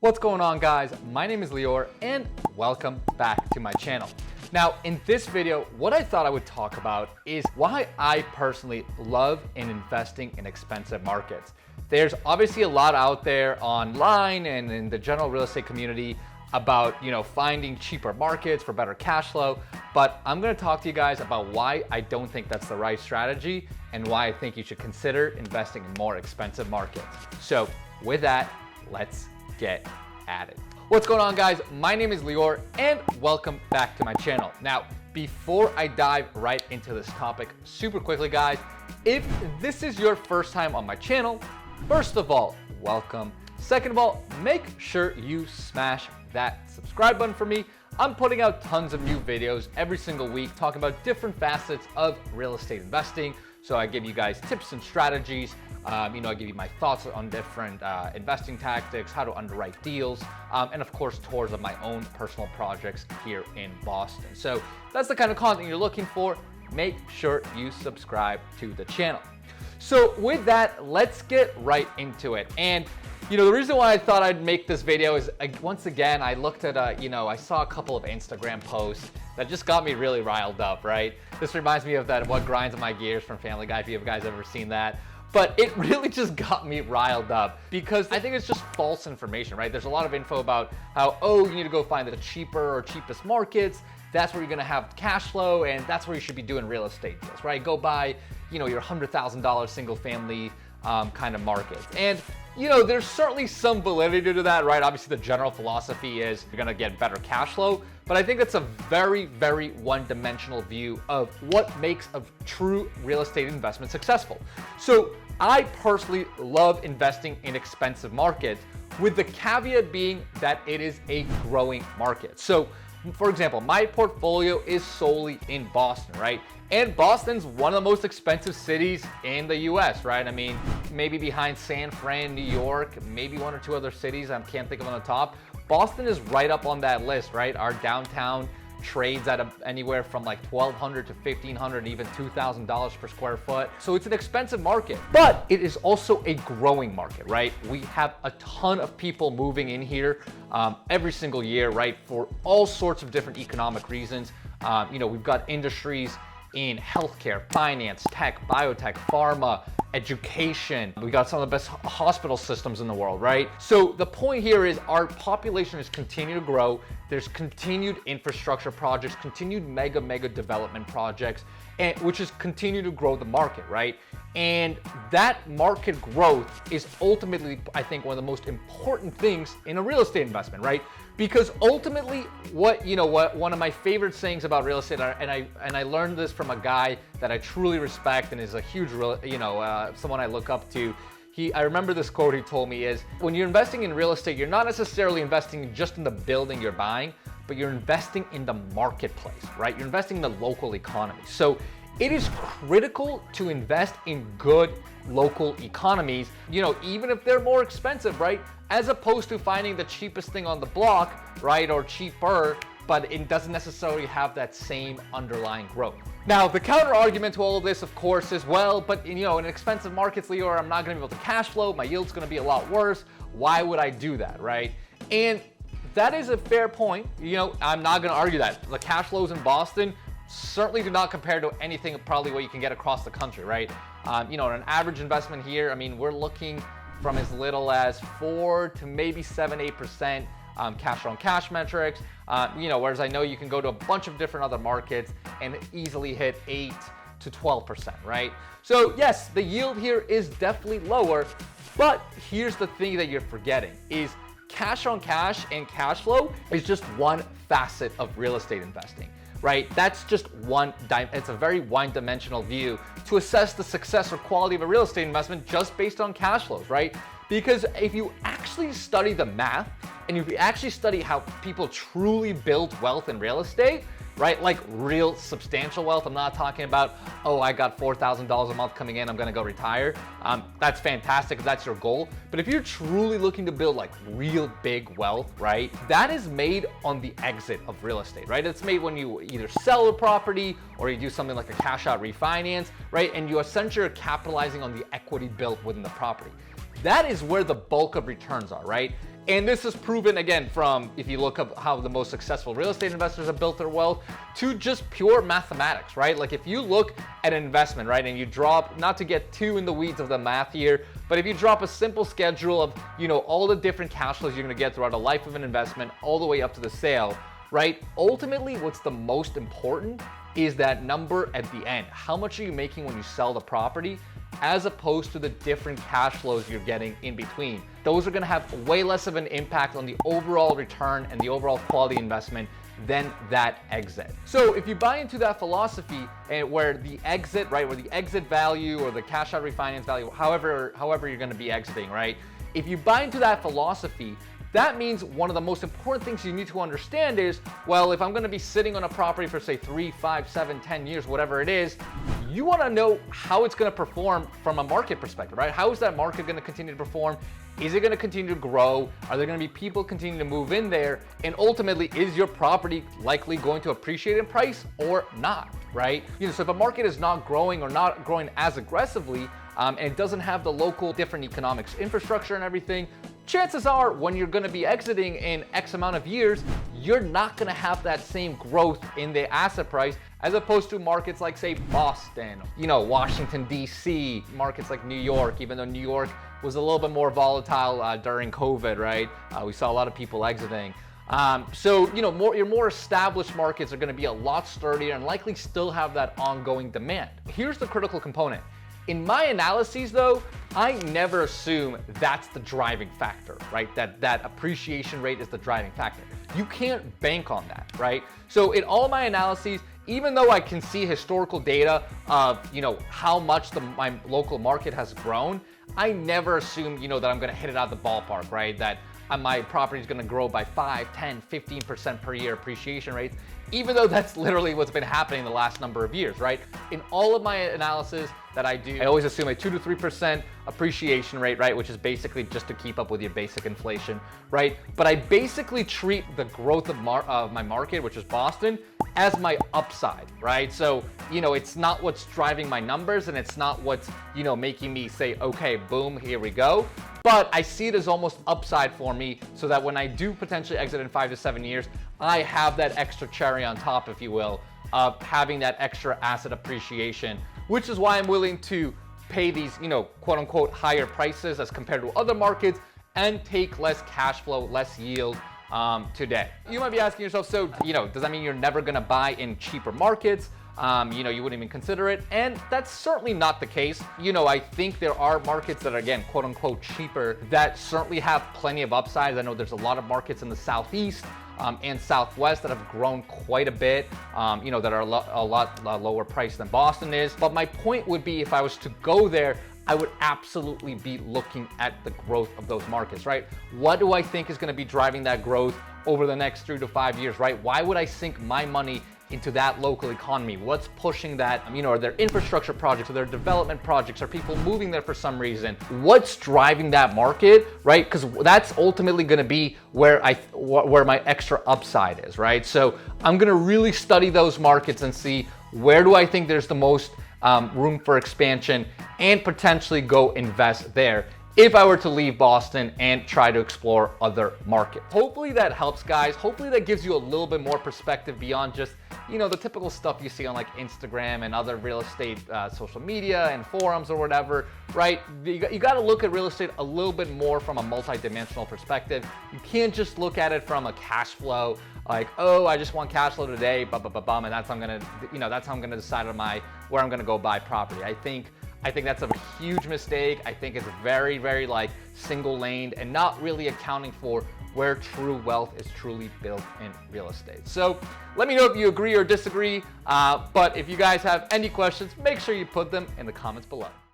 What's going on, guys? My name is Lior and welcome back to my channel. Now, in this video, what I thought I would talk about is why I personally love investing in expensive markets. There's obviously a lot out there online and in the general real estate community about, finding cheaper markets for better cash flow, but I'm going to talk to you guys about why I don't think that's the right strategy and why I think you should consider investing in more expensive markets. So with that, let's get at it. What's going on, guys? My name is Lior and welcome back to my channel. Now, before I dive right into this topic, super quickly, guys, if this is your first time on my channel, first of all, welcome. Second of all, make sure you smash that subscribe button for me. I'm putting out tons of new videos every single week talking about different facets of real estate investing. So I give you guys tips and strategies. I give you my thoughts on different investing tactics, how to underwrite deals, and of course, tours of my own personal projects here in Boston. So that's the kind of content you're looking for. Make sure you subscribe to the channel. So with that, let's get right into it. And the reason why I thought I'd make this video is, once again, I looked at, I saw a couple of Instagram posts that just got me really riled up, right? This reminds me of that What Grinds My Gears from Family Guy, if you guys ever seen that. But it really just got me riled up because I think it's just false information, right? There's a lot of info about how, you need to go find the cheaper or cheapest markets. That's where you're gonna have cash flow, and that's where you should be doing real estate deals, right? Go buy, your $100,000 single family kind of markets. And there's certainly some validity to that, right? Obviously, the general philosophy is you're gonna get better cash flow, but I think that's a very, very one-dimensional view of what makes a true real estate investment successful. So I personally love investing in expensive markets, with the caveat being that it is a growing market. So, for example, my portfolio is solely in Boston, right? And Boston's one of the most expensive cities in the US, right? I mean, maybe behind San Fran, New York, maybe one or two other cities I can't think of on the top. Boston is right up on that list, right? Our downtown trades at anywhere from like $1,200 to $1,500 and even $2,000 per square foot. So it's an expensive market, but it is also a growing market, right? We have a ton of people moving in here every single year, right? For all sorts of different economic reasons. We've got industries in healthcare, finance, tech, biotech, pharma, education. We got some of the best hospital systems in the world, right? So the point here is our population is continuing to grow. There's continued infrastructure projects, continued mega development projects, and which is continue to grow the market, right? And that market growth is ultimately, I think, one of the most important things in a real estate investment, right? Because ultimately, what one of my favorite sayings about real estate, and I learned this from a guy that I truly respect and is a huge, someone I look up to. I remember this quote he told me is, when you're investing in real estate, you're not necessarily investing just in the building you're buying, but you're investing in the marketplace, right? You're investing in the local economy. So it is critical to invest in good local economies, even if they're more expensive, right? As opposed to finding the cheapest thing on the block, right? Or cheaper, but it doesn't necessarily have that same underlying growth. Now, the counter argument to all of this, of course, is, but in expensive markets, Lior, I'm not gonna be able to cash flow. My yield's gonna be a lot worse. Why would I do that, right? And that is a fair point. I'm not gonna argue that. The cash flows in Boston certainly do not compare to anything probably what you can get across the country, right? An average investment here, we're looking from as little as 4 to maybe 7-8% cash on cash metrics. Whereas I know you can go to a bunch of different other markets and easily hit 8 to 12%, right? So yes, the yield here is definitely lower, but here's the thing that you're forgetting is cash on cash and cash flow is just one facet of real estate investing, right? That's just it's a very one-dimensional view to assess the success or quality of a real estate investment just based on cash flows, right? Because if you actually study the math and if you actually study how people truly build wealth in real estate, right? Like real substantial wealth. I'm not talking about, I got $4,000 a month coming in, I'm gonna go retire. That's fantastic if that's your goal. But if you're truly looking to build like real big wealth, right? That is made on the exit of real estate, right? It's made when you either sell a property or you do something like a cash out refinance, right? And you essentially are capitalizing on the equity built within the property. That is where the bulk of returns are, right? And this is proven, again, from if you look up how the most successful real estate investors have built their wealth to just pure mathematics, right? Like if you look at an investment, right, and you drop, not to get too in the weeds of the math here, but if you drop a simple schedule of, all the different cash flows you're gonna get throughout the life of an investment all the way up to the sale, right? Ultimately, what's the most important is that number at the end. How much are you making when you sell the property, as opposed to the different cash flows you're getting in between? Those are gonna have way less of an impact on the overall return and the overall quality investment than that exit. So if you buy into that philosophy and where the exit, right, where the exit value or the cash out refinance value, however you're gonna be exiting, right? If you buy into that philosophy, that means one of the most important things you need to understand is, well, if I'm gonna be sitting on a property for say 3, 5, 7, 10 years, whatever it is, you wanna know how it's gonna perform from a market perspective, right? How is that market gonna continue to perform? Is it gonna continue to grow? Are there gonna be people continuing to move in there? And ultimately, is your property likely going to appreciate in price or not, right? So if a market is not growing or not growing as aggressively, and it doesn't have the local different economics infrastructure and everything, chances are when you're gonna be exiting in X amount of years, you're not gonna have that same growth in the asset price as opposed to markets like say Boston, Washington, DC, markets like New York, even though New York was a little bit more volatile during COVID, right? We saw a lot of people exiting. So, your more established markets are gonna be a lot sturdier and likely still have that ongoing demand. Here's the critical component. In my analyses though, I never assume that's the driving factor, right? That appreciation rate is the driving factor. You can't bank on that, right? So in all my analyses, even though I can see historical data of, how much my local market has grown, I never assume, that I'm gonna hit it out of the ballpark, right? That my property is gonna grow by 5, 10, 15% per year appreciation rates, even though that's literally what's been happening the last number of years, right? In all of my analysis that I do, I always assume a 2 to 3% appreciation rate, right? Which is basically just to keep up with your basic inflation, right? But I basically treat the growth of my market, which is Boston, as my upside, right? So, it's not what's driving my numbers and it's not what's, making me say, okay, boom, here we go. But I see it as almost upside for me so that when I do potentially exit in 5 to 7 years, I have that extra cherry on top, if you will, of having that extra asset appreciation, which is why I'm willing to pay these, quote unquote, higher prices as compared to other markets and take less cash flow, less yield today. You might be asking yourself, so, does that mean you're never gonna buy in cheaper markets? You wouldn't even consider it. And that's certainly not the case. I think there are markets that are, again, quote unquote, cheaper that certainly have plenty of upsides. I know there's a lot of markets in the Southeast and Southwest that have grown quite a bit, that are a lot lower priced than Boston is. But my point would be, if I was to go there, I would absolutely be looking at the growth of those markets, right? What do I think is gonna be driving that growth over the next 3 to 5 years, right? Why would I sink my money into that local economy? What's pushing that? Are there infrastructure projects? Are there development projects? Are people moving there for some reason? What's driving that market, right? Because that's ultimately going to be where my extra upside is, right? So I'm going to really study those markets and see where do I think there's the most room for expansion and potentially go invest there if I were to leave Boston and try to explore other markets. Hopefully that helps, guys. Hopefully that gives you a little bit more perspective beyond just, the typical stuff you see on like Instagram and other real estate social media and forums or whatever, right? You got to look at real estate a little bit more from a multi-dimensional perspective. You can't just look at it from a cash flow, like, oh, I just want cash flow today, and that's how I'm gonna decide on where I'm gonna go buy property. I think that's a huge mistake. I think it's very, very single-laned and not really accounting for where true wealth is truly built in real estate. So let me know if you agree or disagree. But if you guys have any questions, make sure you put them in the comments below.